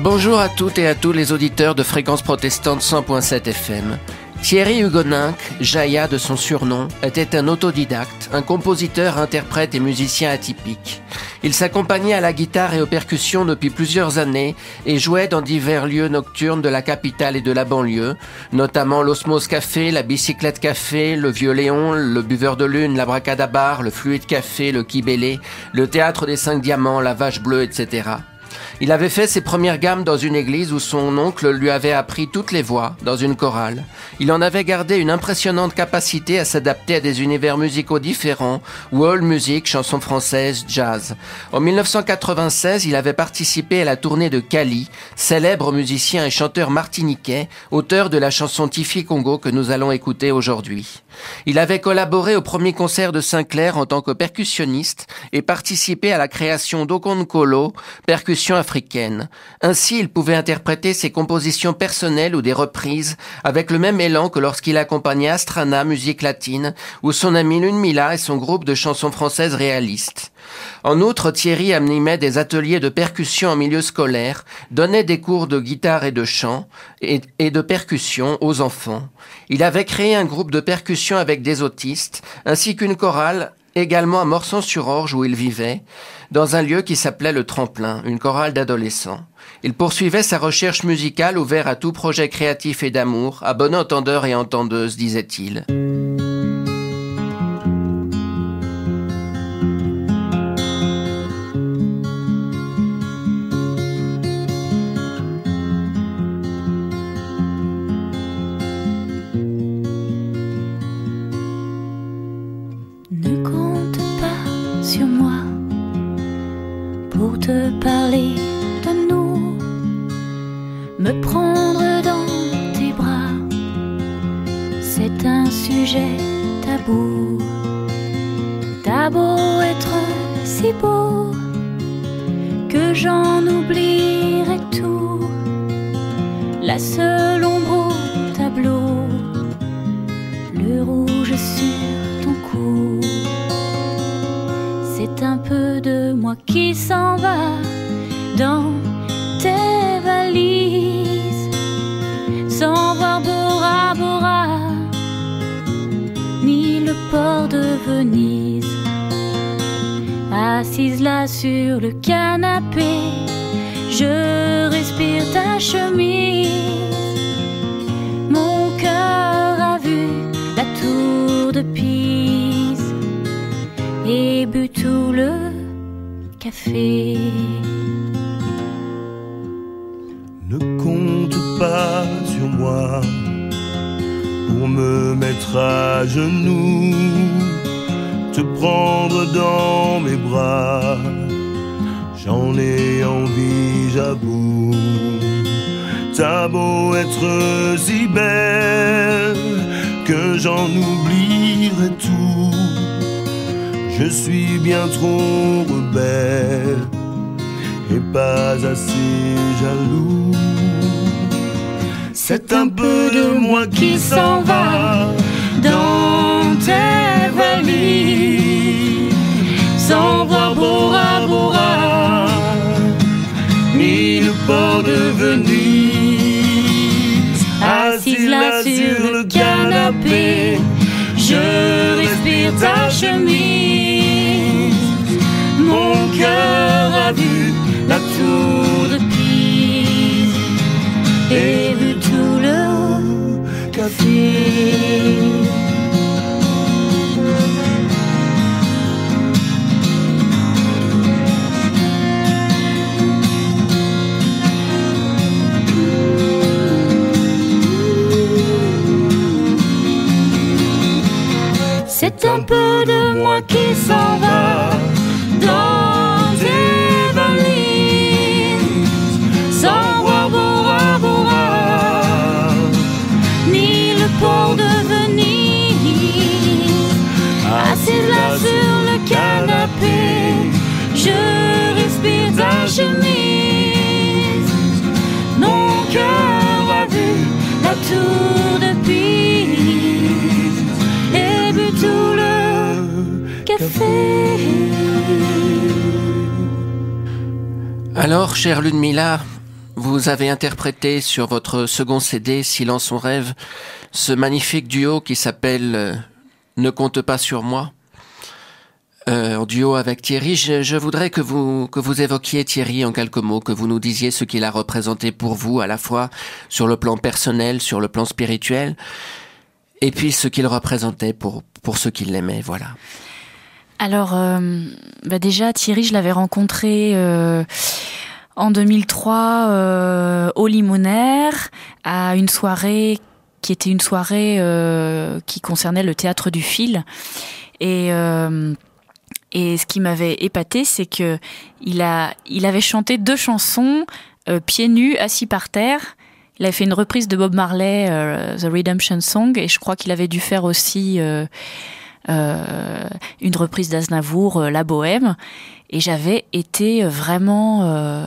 Bonjour à toutes et à tous les auditeurs de Fréquence Protestante 100.7 FM. Thierry Hugoninck, Jaya de son surnom, était un autodidacte, un compositeur, interprète et musicien atypique. Il s'accompagnait à la guitare et aux percussions depuis plusieurs années et jouait dans divers lieux nocturnes de la capitale et de la banlieue, notamment l'Osmose Café, la Bicyclette Café, le Vieux Léon, le Buveur de Lune, l'Abracadabar, le Fluide Café, le Kibélé, le Théâtre des 5 Diamants, la Vache Bleue, etc. Il avait fait ses premières gammes dans une église où son oncle lui avait appris toutes les voix, dans une chorale. Il en avait gardé une impressionnante capacité à s'adapter à des univers musicaux différents, world music, chansons françaises, jazz. En 1996, il avait participé à la tournée de Kali, célèbre musicien et chanteur martiniquais, auteur de la chanson Tifi Congo que nous allons écouter aujourd'hui. Il avait collaboré au premier concert de Sinclair en tant que percussionniste et participé à la création d'Okonkolo, percussion africaine. Ainsi, il pouvait interpréter ses compositions personnelles ou des reprises avec le même élan que lorsqu'il accompagnait Astrana, musique latine, ou son ami Lunmila et son groupe de chansons françaises réalistes. En outre, Thierry animait des ateliers de percussion en milieu scolaire, donnait des cours de guitare et de chant et de percussion aux enfants. Il avait créé un groupe de percussion avec des autistes, ainsi qu'une chorale, également à Morson-sur-Orge où il vivait, dans un lieu qui s'appelait le Tremplin, une chorale d'adolescents. Il poursuivait sa recherche musicale ouverte à tout projet créatif et d'amour, à bon entendeur et entendeuse, disait-il. Pour te parler de nous, me prendre dans tes bras, c'est un sujet tabou. T'as beau être si beau que j'en oublierai tout, la seule ombre au tableau, le rouge sur ton cou. C'est un peu de moi qui s'en va dans tes valises, sans voir Bora Bora, ni le port de Venise. Assise là sur le canapé, je respire ta chemise. Mon cœur a vu la tour de Pise et bu tout le café. Ne compte pas sur moi pour me mettre à genoux, te prendre dans mes bras. J'en ai envie, j'avoue. T'as beau être si belle que j'en oublierai tout. Je suis bien trop rebelle et pas assez jaloux. C'est un peu de moi qui s'en va dans tes valises, sans voir Bora Bora, ni le port de Venise. Assise là sur le canapé, je respire ta chemise. Mon cœur a vu la tour de Pise et vu tout le café. C'est un peu de moi qui s'en va dans tes valises, sans voir Bora Bora, ni le port de Venise. Assise là sur le canapé, je respire ta chemise. Mon cœur a vu la tour de Pise et bu tout le café. Alors, chère Lunmila, Vous avez interprété sur votre second CD, Silence on rêve, ce magnifique duo qui s'appelle Ne compte pas sur moi, en duo avec Thierry. Je voudrais que vous évoquiez Thierry en quelques mots, que vous nous disiez ce qu'il a représenté pour vous, à la fois sur le plan personnel, sur le plan spirituel, et puis ce qu'il représentait pour ceux qui l'aimaient, voilà. Alors, déjà, Thierry, je l'avais rencontré en 2003 au Limonaire, à une soirée qui était une soirée qui concernait le théâtre du fil. Et ce qui m'avait épaté, c'est que il avait chanté 2 chansons pieds nus, assis par terre. Il avait fait une reprise de Bob Marley, The Redemption Song, et je crois qu'il avait dû faire aussi une reprise d'Aznavour, La Bohème. Et j'avais été vraiment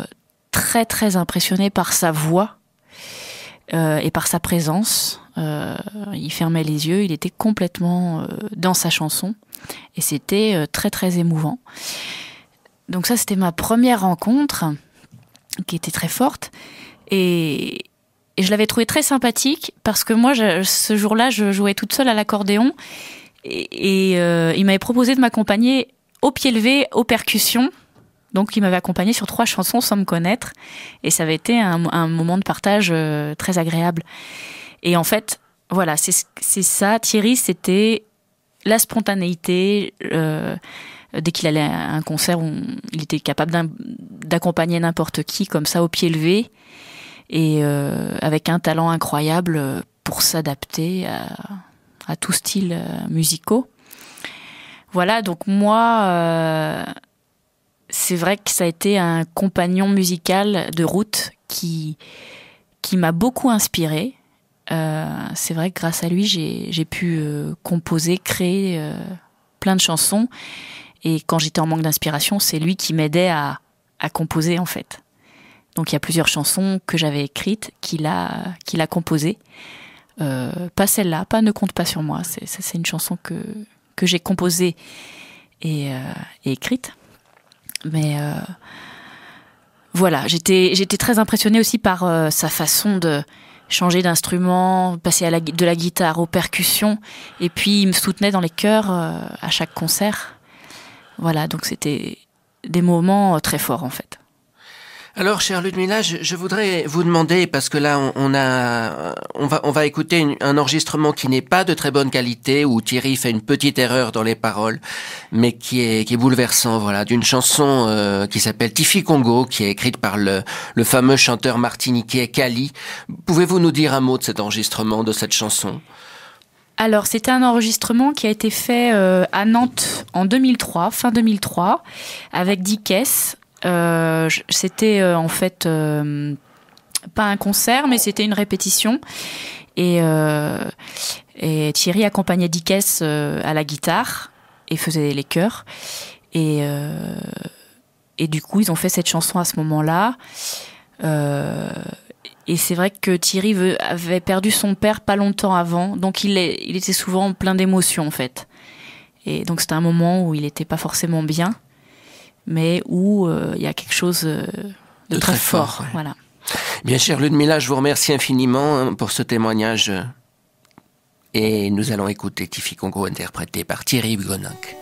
très très impressionnée par sa voix et par sa présence. Il fermait les yeux, il était complètement dans sa chanson et c'était très très émouvant. Donc ça, c'était ma première rencontre qui était très forte et je l'avais trouvé très sympathique parce que moi, ce jour-là, je jouais toute seule à l'accordéon et il m'avait proposé de m'accompagner au pied levé, aux percussions. Donc il m'avait accompagné sur 3 chansons sans me connaître et ça avait été un moment de partage très agréable. Et en fait, voilà, c'est ça. Thierry, c'était la spontanéité. Dès qu'il allait à un concert, il était capable d'accompagner n'importe qui comme ça au pied levé et avec un talent incroyable pour s'adapter à tout style musicaux. Voilà, donc moi, c'est vrai que ça a été un compagnon musical de route qui m'a beaucoup inspirée. C'est vrai que grâce à lui, j'ai pu composer, créer plein de chansons. Et quand j'étais en manque d'inspiration, c'est lui qui m'aidait à composer, en fait. Donc il y a plusieurs chansons que j'avais écrites qu'il a composées. Pas celle-là, pas Ne compte pas sur moi. C'est une chanson que j'ai composée et écrite. Mais voilà, j'étais très impressionnée aussi par sa façon de changer d'instrument, passer de la guitare aux percussions, et puis il me soutenait dans les chœurs à chaque concert. Voilà, donc c'était des moments très forts en fait. Alors, chère Ludmilla, je voudrais vous demander, parce que là, on va écouter un enregistrement qui n'est pas de très bonne qualité, où Thierry fait une petite erreur dans les paroles, mais qui est bouleversant, voilà, d'une chanson qui s'appelle Tiffy Congo, qui est écrite par le fameux chanteur martiniquais Kali. Pouvez-vous nous dire un mot de cet enregistrement, de cette chanson ? Alors, c'était un enregistrement qui a été fait à Nantes en 2003, fin 2003, avec Dikes. C'était en fait pas un concert, mais c'était une répétition. Et Thierry accompagnait Dikes à la guitare et faisait les chœurs. Et du coup, ils ont fait cette chanson à ce moment-là. Et c'est vrai que Thierry avait perdu son père pas longtemps avant, donc il était souvent plein d'émotions en fait. Et donc c'était un moment où il n'était pas forcément bien, mais où il y a quelque chose de très fort. Ouais. Voilà. Bien cher Ludmilla, je vous remercie infiniment pour ce témoignage. Et nous allons écouter Tiffy Congo interprété par Thierry Hugonninck.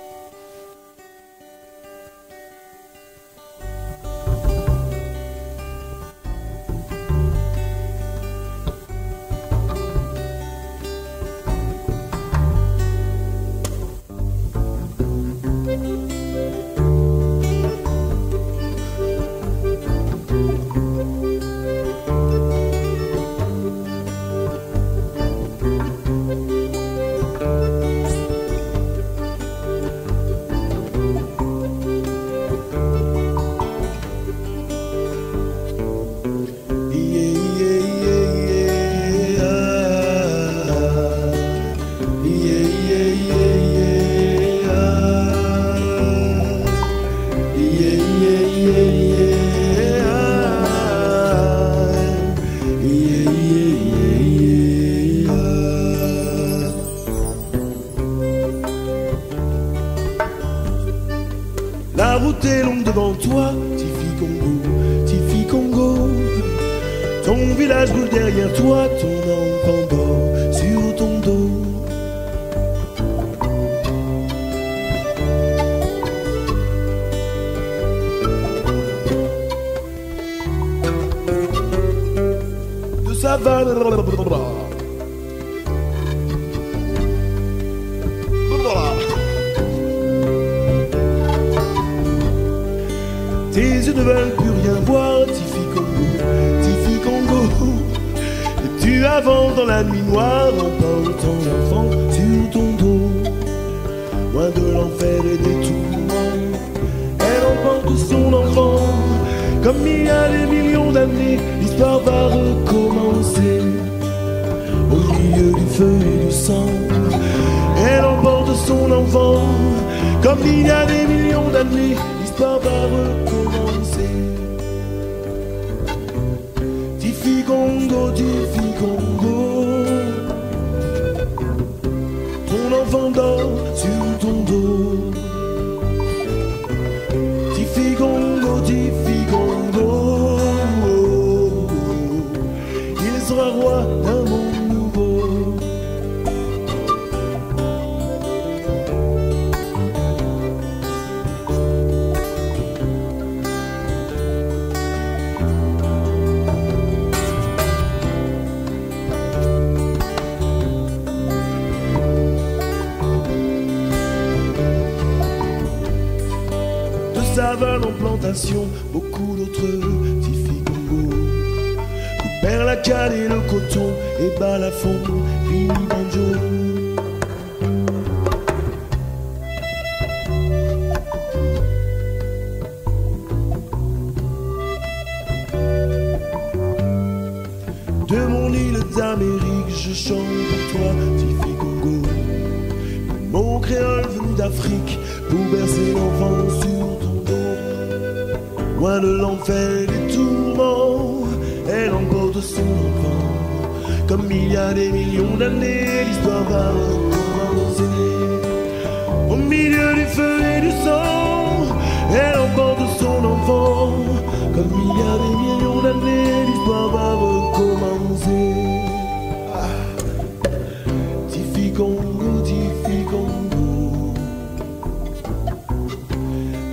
La route est longue devant toi, Tiffy Congo, Ton village brûle derrière toi, ton enfant dort sur ton dos. De savane. Tes yeux ne veulent plus rien voir, Tifi Congo. Et tu avances dans la nuit noire en portant l'enfant sur ton dos. Loin de l'enfer et des tourments, elle emporte son enfant. Comme il y a des millions d'années, l'histoire va recommencer. Au milieu du feu et du sang, elle emporte son enfant. Comme il y a des millions d'années, l'histoire va recommencer. Tifi Congo, ton enfant dort sur ton dos. Tifi Congo, il sera roi d'un monde nouveau. Savane en plantation, beaucoup d'autres Tifi Congo. Coupèrent la canne et le coton, et balafon, fini banjo. De mon île d'Amérique, je chante pour toi, Tifi Congo. Mon créole venu d'Afrique, pour bercer l'enfant sur ton dos. Loin de l'enfer et des tourments, elle emporte son enfant. Comme il y a des millions d'années, l'histoire va recommencer. Au milieu du feu et du sang, elle emporte son enfant. Comme il y a des millions d'années, l'histoire va recommencer. Tifi Congo,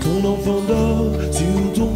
ton enfant dort sur ton